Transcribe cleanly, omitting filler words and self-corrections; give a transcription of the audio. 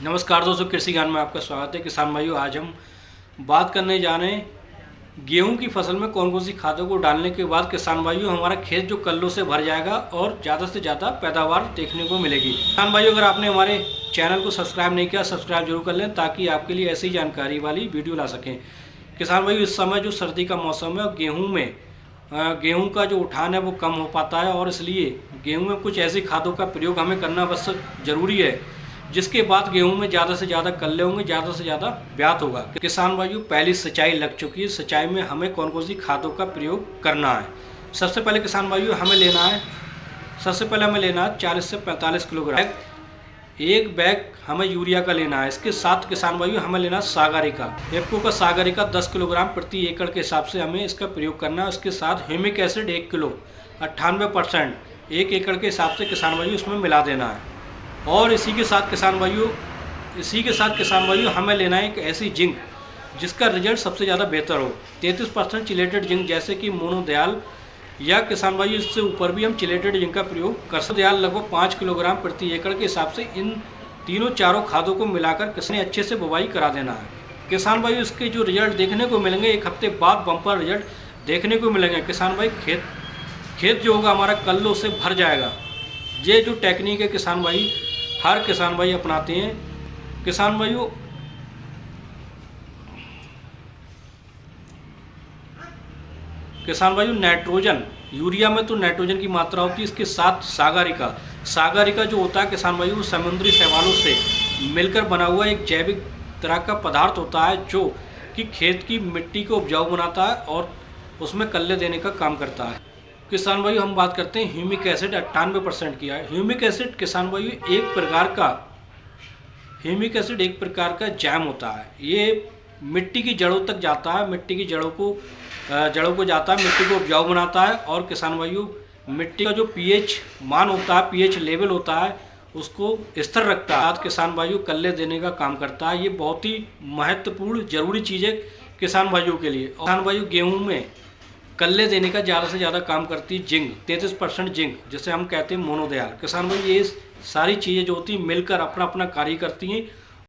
नमस्कार दोस्तों, कृषि ज्ञान में आपका स्वागत है। किसान भाइयों, आज हम बात करने जा रहे हैं गेहूं की फसल में कौन कौन सी खादों को डालने के बाद किसान भाइयों हमारा खेत जो कल्लों से भर जाएगा और ज़्यादा से ज़्यादा पैदावार देखने को मिलेगी। किसान भाइयों, अगर आपने हमारे चैनल को सब्सक्राइब नहीं किया, सब्सक्राइब जरूर कर लें ताकि आपके लिए ऐसी जानकारी वाली वीडियो ला सकें। किसान भाइयों, इस समय जो सर्दी का मौसम है और गेहूँ का जो उठान है वो कम हो पाता है और इसलिए गेहूँ में कुछ ऐसी खादों का प्रयोग हमें करना बस जरूरी है जिसके बाद गेहूं में ज़्यादा से ज़्यादा कल्ले होंगे, ज़्यादा से ज़्यादा ब्यात होगा। किसान भाइयों, पहली सिंचाई लग चुकी है। सिंचाई में हमें कौन कौन सी खादों का प्रयोग करना है। सबसे पहले किसान भाइयों हमें लेना है 40 से 45 किलोग्राम एक बैग हमें यूरिया का लेना है। इसके साथ किसान भाइयों हमें लेना सागरिका, एप्को का सागरिका 10 किलोग्राम प्रति एकड़ के हिसाब से हमें इसका प्रयोग करना है। उसके साथ ह्यूमिक एसिड 1 किलो 98% 1 एकड़ के हिसाब से किसान भाइयों इसमें मिला देना है। और इसी के साथ किसान भाइयों हमें लेना है एक ऐसी जिंक जिसका रिजल्ट सबसे ज़्यादा बेहतर हो। 33% चिलेटेड जिंक जैसे कि मोनोदयाल, या किसान भाइयों इससे ऊपर भी हम चिलेटेड जिंक का प्रयोग कर सकते हैं। लगभग 5 किलोग्राम प्रति एकड़ के हिसाब से इन चारों खादों को मिलाकर किसान अच्छे से बुवाई करा देना है। किसान भाइयों, इसके जो रिजल्ट देखने को मिलेंगे, एक हफ्ते बाद बम्पर रिजल्ट देखने को मिलेंगे। किसान भाई, खेत जो होगा हमारा कल्लों से भर जाएगा। ये जो टेक्निक है किसान भाई, हर किसान भाई अपनाते हैं। किसान भाइयों नाइट्रोजन, यूरिया में तो नाइट्रोजन की मात्रा होती है। इसके साथ सागरिका जो होता है किसान भाइयों, समुद्री शैवालों से मिलकर बना हुआ एक जैविक तरह का पदार्थ होता है जो कि खेत की मिट्टी को उपजाऊ बनाता है और उसमें कल्ले देने का काम करता है। किसान भाइयों, हम बात करते हैं ह्यूमिक एसिड 98% की है। ह्यूमिक एसिड किसान भाइयों एक प्रकार का जैम होता है। ये मिट्टी की जड़ों तक जाता है, मिट्टी की जड़ों को जाता है, मिट्टी को उपजाऊ बनाता है और किसान भाइयों मिट्टी का जो पीएच मान होता है, पीएच लेवल होता है, उसको स्थिर रखता है। किसान भाइयों कल्ले देने का काम करता है। ये बहुत ही महत्वपूर्ण जरूरी चीज़ है किसान भाइयों के लिए। किसान भाइयों, गेहूँ में कल्ले देने का ज़्यादा से ज़्यादा काम करती है जिंक, 33% जिंक जिसे हम कहते हैं मोनोदयाल। किसान भाई, ये सारी चीज़ें जो होती हैं मिलकर अपना अपना कार्य करती हैं